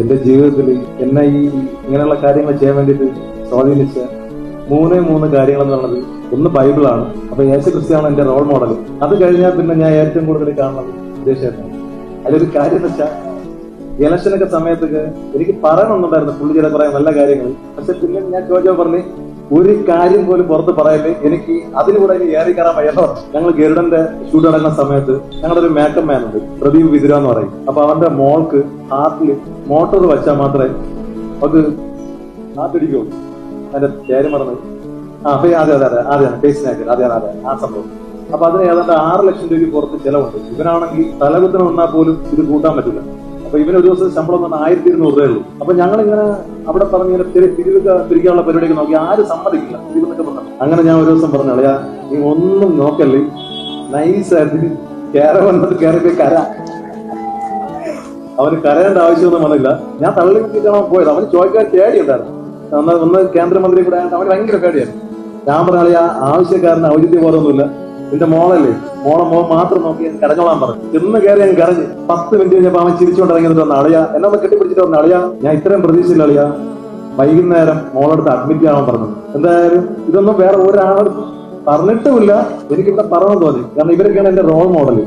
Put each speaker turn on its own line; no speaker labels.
എന്റെ ജീവിതത്തിൽ എന്നെ ഈ ഇങ്ങനെയുള്ള കാര്യങ്ങൾ ചെയ്യാൻ വേണ്ടിയിട്ട് സ്വാധീനിച്ച മൂന്ന് കാര്യങ്ങൾ എന്ന് പറയുന്നത് ഒന്ന് ബൈബിളാണ്. അപ്പൊ യേശു ക്രിസ്തുവാണ് എന്റെ റോൾ മോഡൽ. അത് കഴിഞ്ഞാൽ പിന്നെ ഞാൻ ഏറ്റവും കൂടുതൽ കാണുന്നത് ദേശമായിരുന്നു. അതിലൊരു കാര്യം എന്ന് വെച്ചാൽ ഇലക്ഷനൊക്കെ സമയത്തൊക്കെ എനിക്ക് പറയണമെന്നുണ്ടായിരുന്നു പുള്ളി ചില കുറെ നല്ല കാര്യങ്ങൾ. പക്ഷെ പിന്നെ ഞാൻ ചോദിച്ചാൽ പറഞ്ഞ് ഒരു കാര്യം പോലും പുറത്ത് പറയല്ലേ, എനിക്ക് അതിലൂടെ ഇനി ഏറി കയറാൻ വയ്യാന്ന് പറഞ്ഞു. ഞങ്ങൾ ഗരുഡന്റെ ഷൂട്ട് നടക്കുന്ന സമയത്ത് ഞങ്ങളുടെ ഒരു മേക്കപ്പ് മാൻ ഉണ്ട്, പ്രദീപ് വിതുര എന്ന് പറയും. അപ്പൊ അവന്റെ മോൾക്ക് ഹാർട്ടിൽ മോട്ടോർ വെച്ചാൽ മാത്രമേ അത് ഹാർട്ടിടിക്കുള്ളൂ. അതിന്റെ പേര് മറന്ന് അതെ ഫേസിനാക്കി അതെ ആ സംഭവം. അപ്പൊ അതിന് ഏതാണ്ട് 6 ലക്ഷം രൂപയ്ക്ക് പുറത്ത് ചെലവുണ്ട്. ഇവനാണെങ്കിൽ തലകുത്തനം വന്നാൽ പോലും ഇത് കൂട്ടാൻ പറ്റില്ല. അപ്പൊ ഇവന് ഒരു ദിവസം ശമ്പളം എന്ന് പറഞ്ഞാൽ 1200 രൂപയുള്ളൂ. അപ്പൊ ഞങ്ങളിങ്ങനെ അവിടെ പറഞ്ഞിങ്ങനെ പിരിക്കാനുള്ള പരിപാടിയൊക്കെ നോക്കി ആരും സമ്മതിക്കില്ല പിരിവെന്നൊക്കെ പറഞ്ഞു. അങ്ങനെ ഞാൻ ഒരു ദിവസം പറഞ്ഞു, അളയാ നീ ഒന്നും നോക്കല്ലേ, നൈസായിട്ട് കയറി കര. അവന് കരയേണ്ട ആവശ്യമൊന്നും വന്നില്ല. ഞാൻ തള്ളി നോക്കിയിട്ടാണ് പോയത്. അവന് ചോദിക്കാൻ പേടിയുണ്ടായിരുന്നു. ഒന്ന് കേന്ദ്രമന്ത്രി കൂടെ ആയിട്ട് അവന് ഭയങ്കര പേടിയായിരുന്നു. ഞാൻ പറഞ്ഞ അളയാ ആവശ്യക്കാരന് ഔചിത്യബോധമൊന്നുമില്ല, നിന്റെ മോളെ മോൻ മാത്രം നോക്കി കരഞ്ഞോളാൻ പറഞ്ഞു. ചെന്ന് കയറി ഞാൻ കരഞ്ഞ് 10 മിനിറ്റ് കഴിഞ്ഞപ്പോ അവൻ ചിരിച്ചുകൊണ്ട് ഇറങ്ങിയിട്ട് വന്ന അളിയാ എന്നെ ഒന്ന് കെട്ടിപ്പിടിച്ചിട്ട് വന്ന അളിയാ ഞാൻ ഇത്രയും പ്രതീക്ഷയില്ല അളിയാ, വൈകുന്നേരം മോളടുത്ത് അഡ്മിറ്റ് ആവാൻ പറഞ്ഞു. എന്തായാലും ഇതൊന്നും വേറെ ഒരാളും പറഞ്ഞിട്ടുമില്ല, എനിക്കിവിടെ പറഞ്ഞു തോന്നി. കാരണം ഇവരൊക്കെയാണ് എന്റെ റോൾ മോഡൽ.